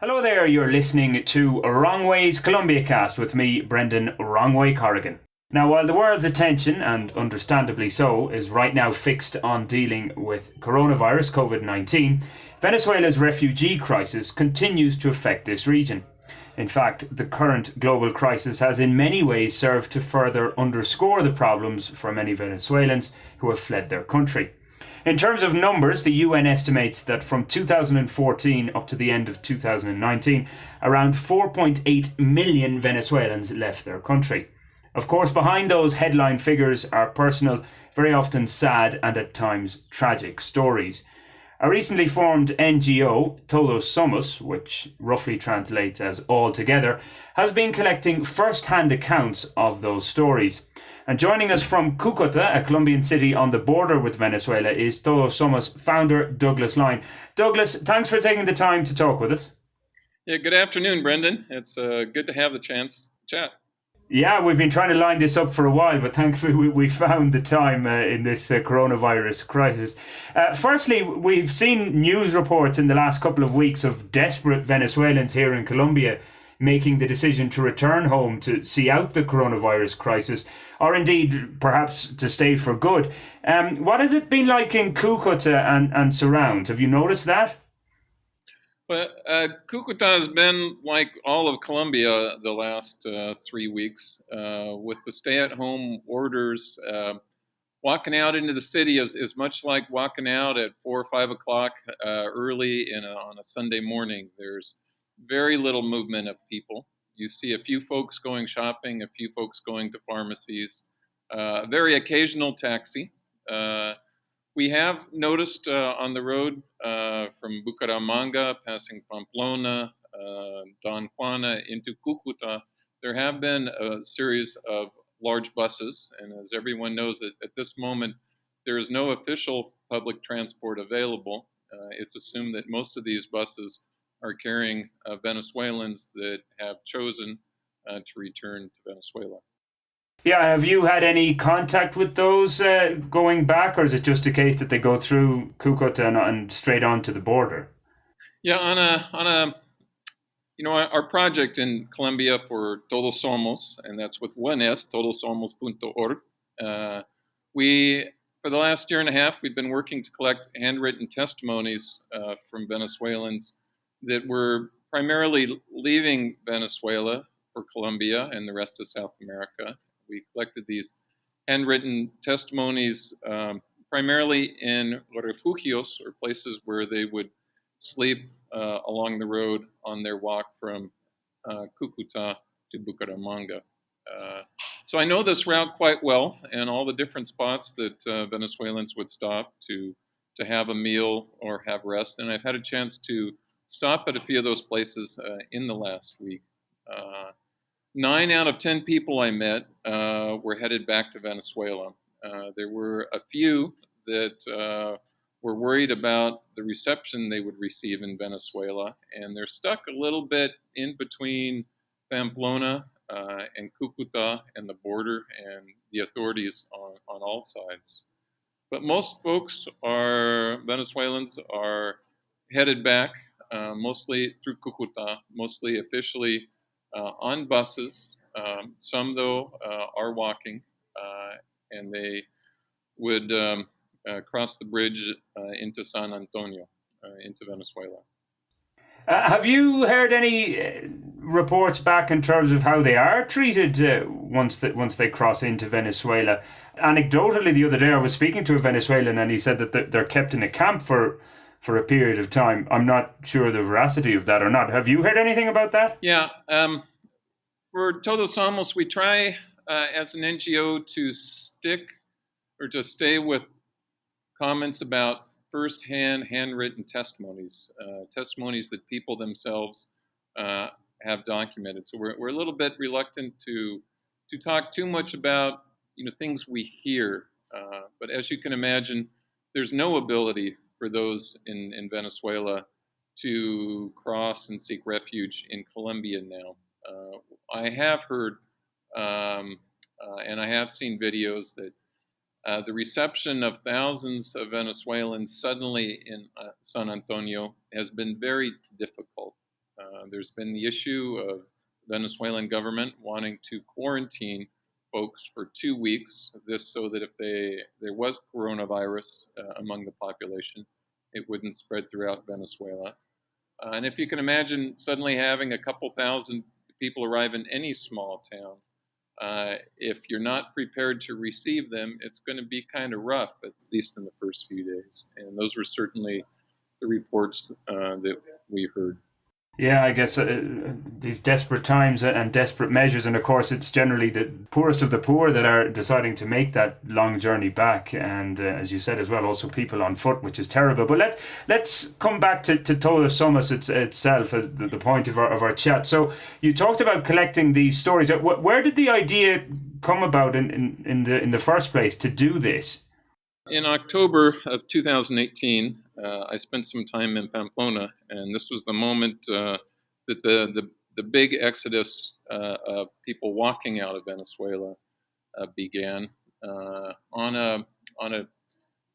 Hello there, you're listening to Wrong Way's Columbia Cast with me, Brendan Wrongway Corrigan. Now, while the world's attention, and understandably so, is right now fixed on dealing with coronavirus COVID 19, Venezuela's refugee crisis continues to affect this region. In fact, the current global crisis has in many ways served to further underscore the problems for many Venezuelans who have fled their country. In terms of numbers, the UN estimates that from 2014 up to the end of 2019, around 4.8 million Venezuelans left their country. Of course, behind those headline figures are personal, very often sad and at times tragic stories. A recently formed NGO, Todos Somos, which roughly translates as All Together, has been collecting first-hand accounts of those stories. And joining us from Cúcuta, a Colombian city on the border with Venezuela, is Todos Somos founder Douglas Lyon. Douglas, thanks for taking the time to talk with us. Yeah, good afternoon, Brendan. It's good to have the chance to chat. Yeah, we've been trying to line this up for a while, but thankfully we found the time in this coronavirus crisis. Firstly, we've seen news reports in the last couple of weeks of desperate Venezuelans here in Colombia making the decision to return home to see out the coronavirus crisis, or indeed perhaps to stay for good. What has it been like in Cúcuta and surrounds? Have you noticed that? Well, Cúcuta has been like all of Colombia the last 3 weeks with the stay-at-home orders. Walking out into the city is much like walking out at 4 or 5 o'clock early on a Sunday morning. There's very little movement of people. You see a few folks going shopping, a few folks going to pharmacies, a very occasional taxi. We have noticed on the road from Bucaramanga, passing Pamplona, Don Juana into Cúcuta, there have been a series of large buses. And as everyone knows, at this moment, there is no official public transport available. It's assumed that most of these buses are carrying Venezuelans that have chosen to return to Venezuela. Yeah, have you had any contact with those going back, or is it just a case that they go through Cúcuta and straight on to the border? Yeah, our project in Colombia for Todos Somos, and that's with one S, todossomos.org. We, for the last year and a half, we've been working to collect handwritten testimonies from Venezuelans that were primarily leaving Venezuela for Colombia and the rest of South America. We collected these handwritten testimonies primarily in refugios, or places where they would sleep along the road on their walk from Cúcuta to Bucaramanga. So I know this route quite well, and all the different spots that Venezuelans would stop to have a meal or have rest. And I've had a chance to stop at a few of those places in the last week. 9 out of 10 people I met were headed back to Venezuela. There were a few that were worried about the reception they would receive in Venezuela, and they're stuck a little bit in between Pamplona and Cúcuta and the border and the authorities on all sides. But most folks Venezuelans are headed back, mostly through Cúcuta, mostly officially on buses. Some, though, are walking, and they would cross the bridge into San Antonio, into Venezuela. Have you heard any reports back in terms of how they are treated once they cross into Venezuela? Anecdotally, the other day I was speaking to a Venezuelan, and he said that they're kept in a camp for a period of time. I'm not sure the veracity of that or not. Have you heard anything about that? Yeah. For Todos Somos, we try as an NGO to stick or to stay with comments about first-hand handwritten testimonies, testimonies that people themselves have documented. So we're a little bit reluctant to talk too much about things we hear. But as you can imagine, there's no ability for those in Venezuela to cross and seek refuge in Colombia now. I have heard and I have seen videos that the reception of thousands of Venezuelans suddenly in San Antonio has been very difficult. There's been the issue of Venezuelan government wanting to quarantine folks for 2 weeks. This so that if there was coronavirus among the population, it wouldn't spread throughout Venezuela. And if you can imagine suddenly having a couple thousand people arrive in any small town, if you're not prepared to receive them, it's going to be kind of rough, at least in the first few days. And those were certainly the reports that we heard. Yeah, I guess these desperate times and desperate measures, and of course, it's generally the poorest of the poor that are deciding to make that long journey back, and as you said as well, also people on foot, which is terrible. But let's come back to Todos Somos itself as the point of our chat. So you talked about collecting these stories. Where did the idea come about in the first place to do this? In October of 2018, I spent some time in Pamplona, and this was the moment that the big exodus of people walking out of Venezuela began. On a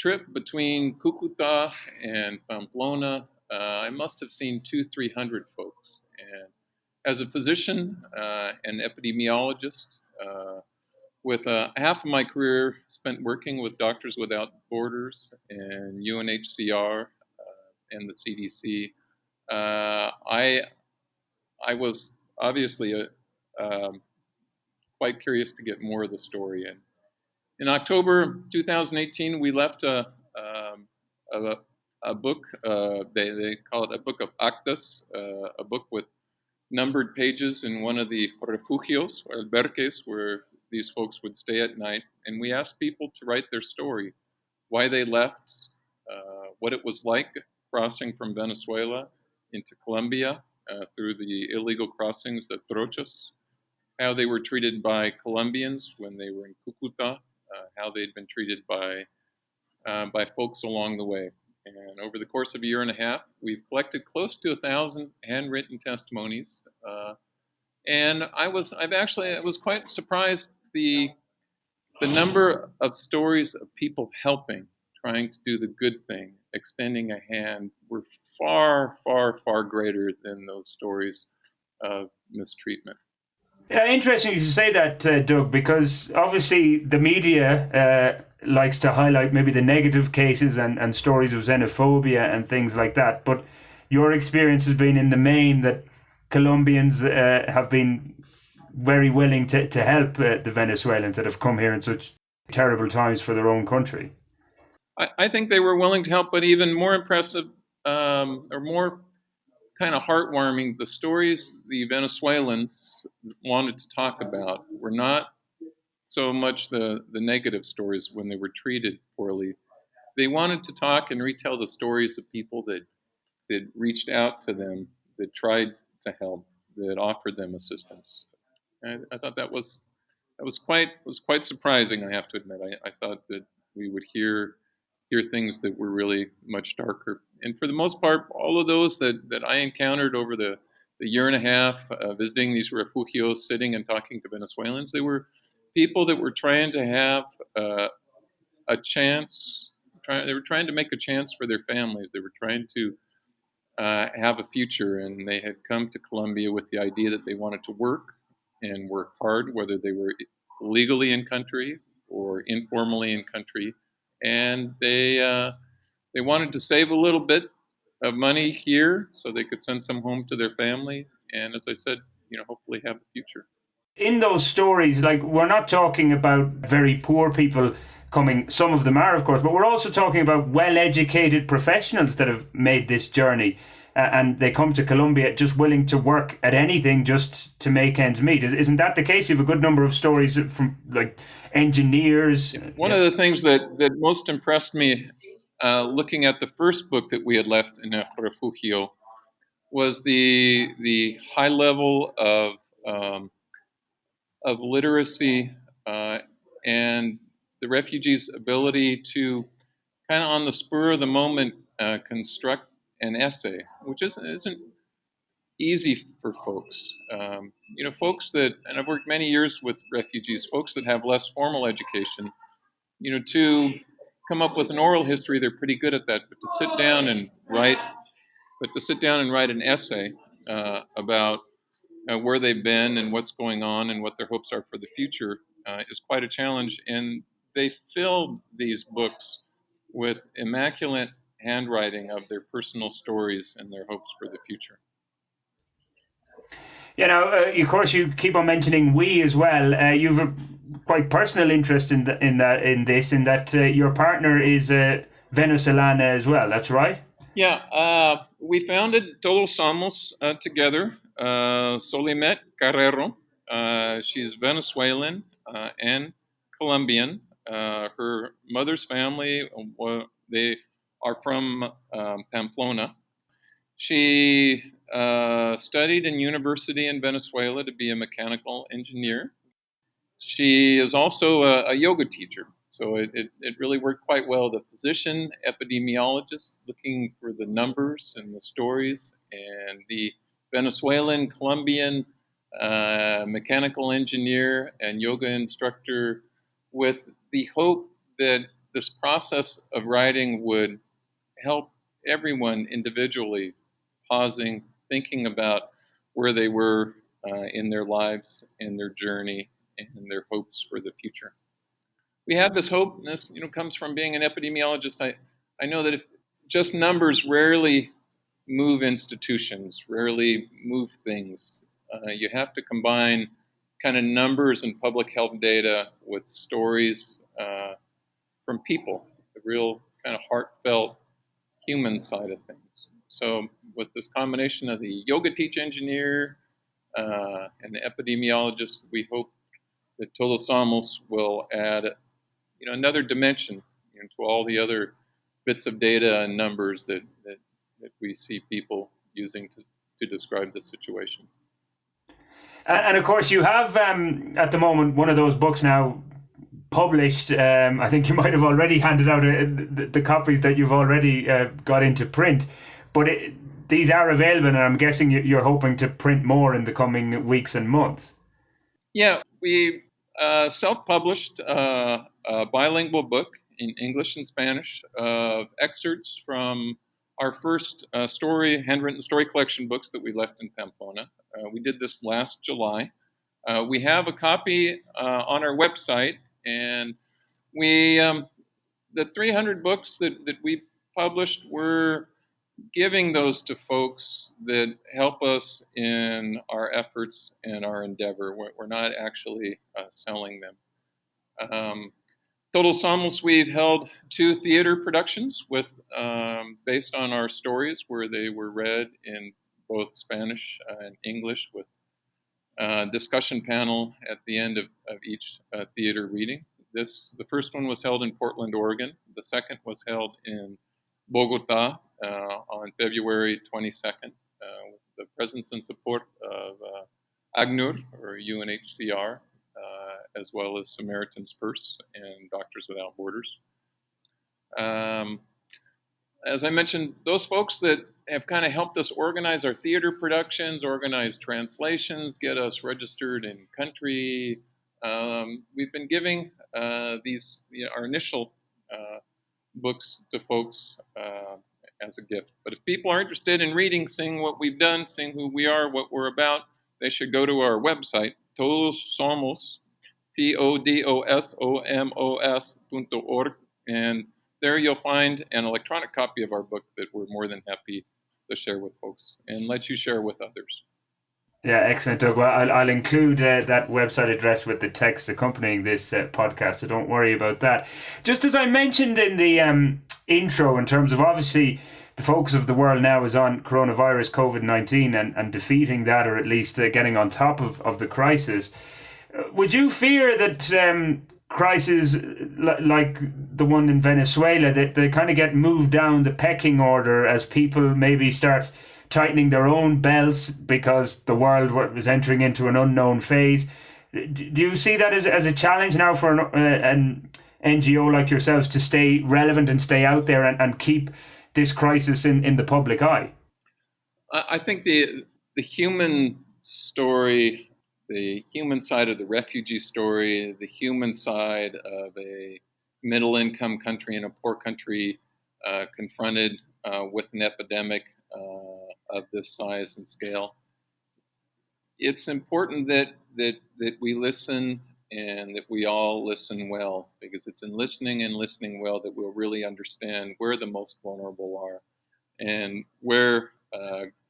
trip between Cúcuta and Pamplona, I must have seen 200-300 folks. And as a physician and epidemiologist, with half of my career spent working with Doctors Without Borders and UNHCR and the CDC, I was obviously quite curious to get more of the story. And in October 2018, we left a book. They call it a book of actas, a book with numbered pages in one of the refugios or albergues where these folks would stay at night. And we asked people to write their story, why they left, what it was like crossing from Venezuela into Colombia through the illegal crossings of Trochas, how they were treated by Colombians when they were in Cúcuta, how they'd been treated by folks along the way. And over the course of a year and a half, we've collected close to 1,000 handwritten testimonies. And I was quite surprised the number of stories of people helping, trying to do the good thing, extending a hand, were far, far, far greater than those stories of mistreatment. Yeah, interesting you should say that, Doug, because obviously the media likes to highlight maybe the negative cases and stories of xenophobia and things like that. But your experience has been in the main that Colombians have been very willing to help the Venezuelans that have come here in such terrible times for their own country. I think they were willing to help, but even more impressive or more kind of heartwarming, the stories the Venezuelans wanted to talk about were not so much the negative stories when they were treated poorly. They wanted to talk and retell the stories of people that reached out to them, that tried to help, that offered them assistance. And I thought that was quite surprising. I have to admit, I thought that we would hear things that were really much darker. And for the most part, all of those that I encountered over the year and a half visiting these refugios, sitting and talking to Venezuelans, they were people that were trying to have a chance. They were trying to make a chance for their families. They were trying to have a future, and they had come to Colombia with the idea that they wanted to work and work hard, whether they were legally in country or informally in country, and they wanted to save a little bit of money here so they could send some home to their family, and as I said, hopefully have a future. In those stories, like, we're not talking about very poor people coming. Some of them are, of course, but we're also talking about well-educated professionals that have made this journey, and they come to Colombia just willing to work at anything just to make ends meet. Isn't that the case? You have a good number of stories from like engineers. One of the things that most impressed me looking at the first book that we had left in Refugio was the high level of literacy and the refugees' ability to kind of on the spur of the moment construct an essay, which isn't easy for folks. Folks that, and I've worked many years with refugees, folks that have less formal education, to come up with an oral history, they're pretty good at that. But to sit down and write an essay, about where they've been and what's going on and what their hopes are for the future is quite a challenge. And they filled these books with immaculate handwriting of their personal stories and their hopes for the future. Of course, you keep on mentioning we as well. You've a quite personal interest in that your partner is Venezuelan as well. That's right. Yeah, we founded Todos Somos together. Solimet Carrero, she's Venezuelan and Colombian. Her mother's family, they are from Pamplona. She studied in university in Venezuela to be a mechanical engineer. She is also a yoga teacher. So it really worked quite well. The physician, epidemiologist, looking for the numbers and the stories, and the Venezuelan, Colombian mechanical engineer and yoga instructor, with the hope that this process of writing would help everyone individually, pausing, thinking about where they were in their lives and their journey and their hopes for the future. We have this hope, and this comes from being an epidemiologist. I know that if just numbers rarely move institutions, rarely move things. You have to combine kind of numbers and public health data with stories from people, the real kind of heartfelt human side of things. So with this combination of the yoga teach engineer and the epidemiologist, we hope that Todos Somos will add another dimension to all the other bits of data and numbers that we see people using to describe the situation. And of course, you have at the moment one of those books now published. I think you might have already handed out the copies that you've already got into print, but these are available, and I'm guessing you're hoping to print more in the coming weeks and months. Yeah, we self-published a bilingual book in English and Spanish of excerpts from our first handwritten story collection books that we left in Pamplona. We did this last July. We have a copy on our website, and the 300 books that we published, we're giving those to folks that help us in our efforts and our endeavor. We're not actually selling them. Todos Somos, we've held 2 theater productions based on our stories, where they were read in both Spanish and English, with discussion panel at the end of each theater reading. The first one was held in Portland, Oregon. The second was held in Bogota on February 22nd, with the presence and support of ACNUR, or UNHCR, as well as Samaritan's Purse and Doctors Without Borders. As I mentioned, those folks that have kind of helped us organize our theater productions, organize translations, get us registered in country. We've been giving our initial books to folks as a gift. But if people are interested in reading, seeing what we've done, seeing who we are, what we're about, they should go to our website, Todos Somos, TODOSOMOS.org, and there you'll find an electronic copy of our book that we're more than happy to share with folks and let you share with others. Yeah, excellent, Doug. Well, I'll include that website address with the text accompanying this podcast, so don't worry about that. Just as I mentioned in the intro, in terms of obviously the focus of the world now is on coronavirus, COVID-19, and defeating that, or at least getting on top of the crisis. Would you fear that crises like the one in Venezuela, that they kind of get moved down the pecking order as people maybe start tightening their own belts because the world was entering into an unknown phase? Do you see that as a challenge now for an NGO like yourselves to stay relevant and stay out there and keep this crisis in the public eye? I think the human story, the human side of the refugee story, the human side of a middle-income country and a poor country confronted with an epidemic, of this size and scale. It's important that we listen and that we all listen well, because it's in listening and listening well that we'll really understand where the most vulnerable are and where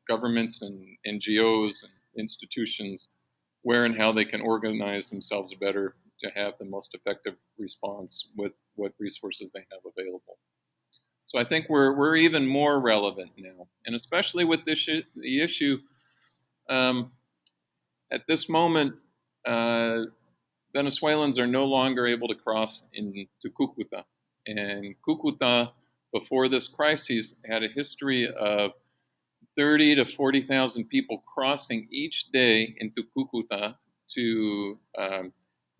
governments and NGOs and institutions, where and how they can organize themselves better to have the most effective response with what resources they have available. So I think we're even more relevant now, and especially with the issue at this moment, Venezuelans are no longer able to cross into Cúcuta. And Cúcuta, before this crisis, had a history of 30 to 40,000 people crossing each day into Cúcuta to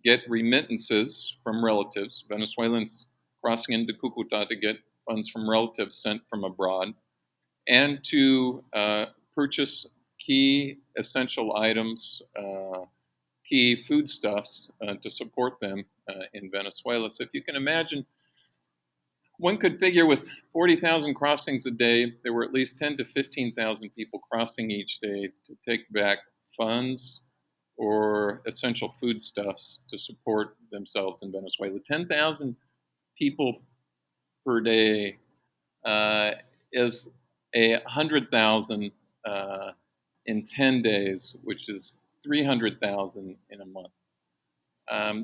get remittances from relatives, Venezuelans crossing into Cúcuta to get funds from relatives sent from abroad, and to purchase key essential items, key foodstuffs to support them in Venezuela. So if you can imagine, one could figure with 40,000 crossings a day, there were at least 10 to 15,000 people crossing each day to take back funds or essential foodstuffs to support themselves in Venezuela. 10,000 people per day is 100,000 in 10 days, which is 300,000 in a month.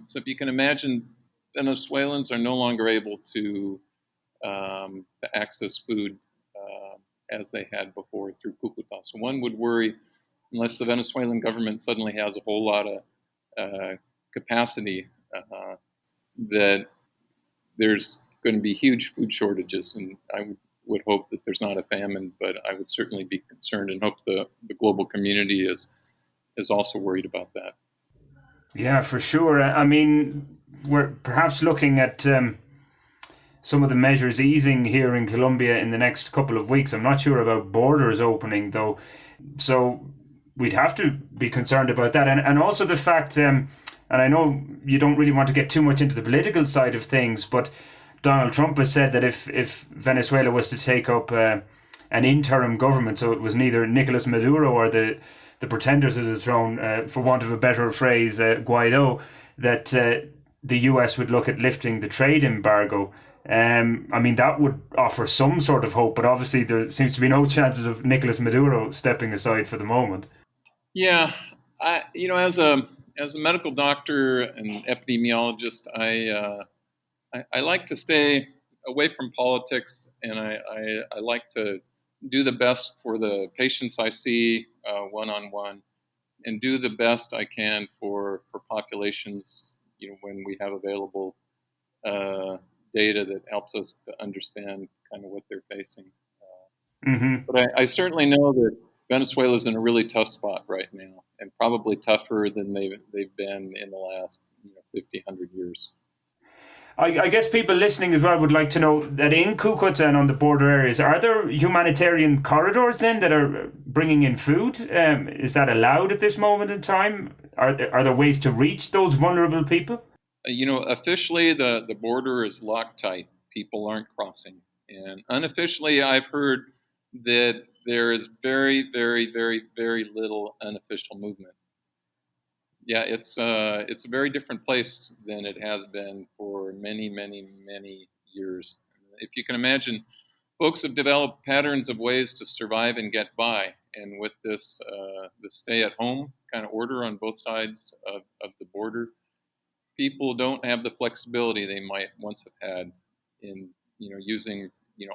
So if you can imagine, Venezuelans are no longer able to access food as they had before through Cúcuta. So one would worry, unless the Venezuelan government suddenly has a whole lot of capacity, that there's going to be huge food shortages. And I would hope that there's not a famine, but I would certainly be concerned and hope the global community is also worried about that. Yeah, for sure. I mean, we're perhaps looking at some of the measures easing here in Colombia in the next couple of weeks. I'm not sure about borders opening, though. So we'd have to be concerned about that. And also the fact, and I know you don't really want to get too much into the political side of things, but Donald Trump has said that if Venezuela was to take up an interim government, so it was neither Nicolas Maduro or the pretenders of the throne, for want of a better phrase, Guaido, that the US would look at lifting the trade embargo. I mean, that would offer some sort of hope, but obviously there seems to be no chances of Nicolas Maduro stepping aside for the moment. Yeah, as a medical doctor and epidemiologist, I like to stay away from politics, and I like to do the best for the patients I see one-on-one, and do the best I can for populations, when we have available data that helps us to understand kind of what they're facing. But I certainly know that Venezuela is in a really tough spot right now, and probably tougher than they've been in the last 50, 100 years. I guess people listening as well would like to know that in Cúcuta and on the border areas, are there humanitarian corridors then that are bringing in food? Is that allowed at this moment in time? Are there ways to reach those vulnerable people? Officially the border is locked tight. People aren't crossing. And unofficially, I've heard that there is very, very, very, very little unofficial movement. Yeah, it's a very different place than it has been for many, many, many years. If you can imagine, folks have developed patterns of ways to survive and get by. And with this stay-at-home kind of order on both sides of the border, people don't have the flexibility they might once have had in using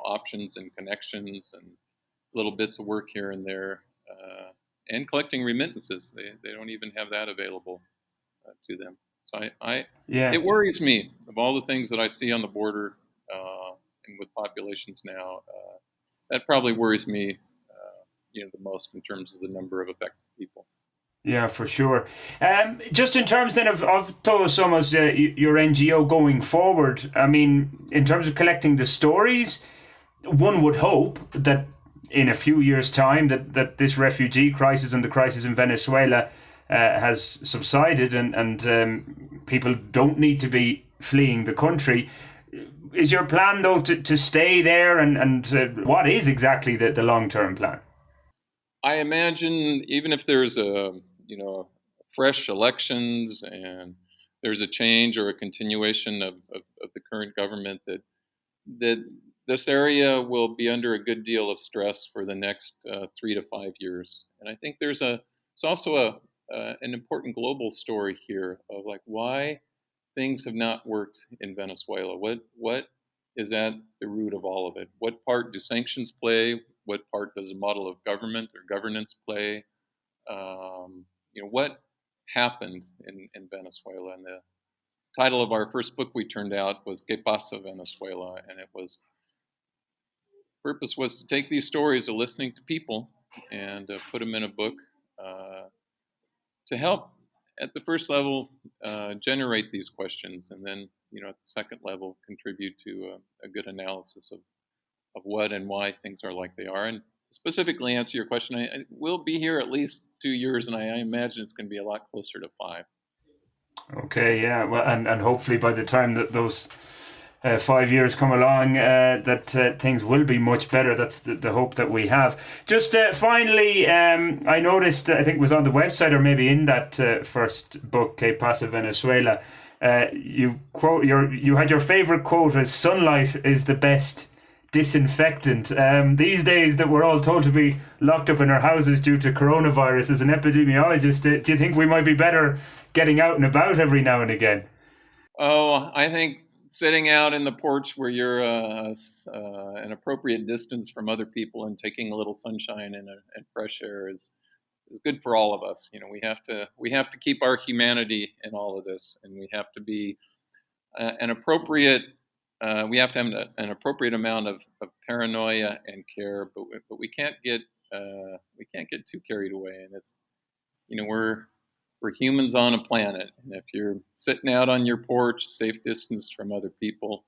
options and connections and little bits of work here and there. And collecting remittances. They don't even have that available to them. So it worries me of all the things that I see on the border and with populations now. That probably worries me, the most in terms of the number of affected people. Yeah, for sure. Just in terms then of Todos Somos, your NGO going forward, I mean, in terms of collecting the stories, one would hope that in a few years' time that this refugee crisis and the crisis in Venezuela has subsided and people don't need to be fleeing the country. is your plan, though, to stay there? And what is exactly the long-term plan? I imagine even if there's fresh elections and there's a change or a continuation of the current government, that this area will be under a good deal of stress for the next 3 to 5 years. And I think it's also an important global story here of like why things have not worked in Venezuela. What is at the root of all of it? What part do sanctions play? What part does a model of government or governance play? What happened in Venezuela? And the title of our first book we turned out was "¿Qué pasa Venezuela?" And purpose was to take these stories of listening to people and put them in a book to help at the first level generate these questions, and then at the second level contribute to a good analysis of what and why things are like they are. And to specifically answer your question, I will be here at least 2 years, and I imagine it's going to be a lot closer to 5. Okay, yeah, well, and hopefully by the time that those 5 years come along, that things will be much better. That's the hope that we have. Just finally, I noticed, I think it was on the website or maybe in that first book, "Que pasa Venezuela," you had your favorite quote as "Sunlight is the best disinfectant." These days that we're all told to be locked up in our houses due to coronavirus, as an epidemiologist, do you think we might be better getting out and about every now and again? Oh, I think sitting out in the porch where you're an appropriate distance from other people and taking a little sunshine and fresh air is good for all of us. We have to keep our humanity in all of this, and we have to be an appropriate. We have to have an appropriate amount of paranoia and care, but we can't get too carried away. And it's we're humans on a planet, and if you're sitting out on your porch, safe distance from other people,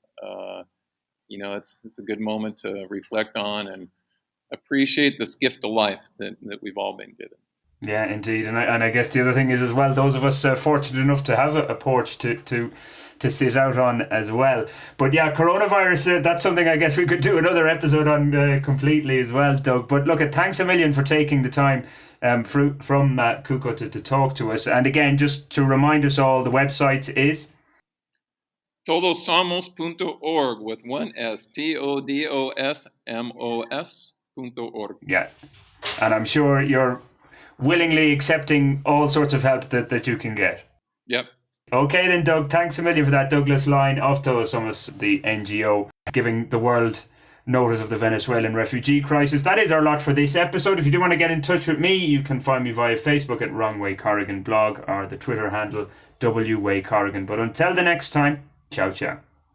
it's a good moment to reflect on and appreciate this gift of life that we've all been given. Yeah, indeed, and I guess the other thing is as well, those of us fortunate enough to have a porch to sit out on as well. But yeah, coronavirus, that's something I guess we could do another episode on completely as well, Doug. But look, thanks a million for taking the time from Cúcuta to talk to us. And again, just to remind us all, the website is todosomos.org with one S, TODOSMOS.org. Yeah, and I'm sure you're willingly accepting all sorts of help that you can get. Yep. Okay then, Doug, thanks a million for that. Douglas Lyon of Todos Somos, the NGO, giving the world notice of the Venezuelan refugee crisis. That is our lot for this episode. If you do want to get in touch with me, you can find me via Facebook at Wrong Way Corrigan blog or the Twitter handle WWay Corrigan. But until the next time, ciao ciao.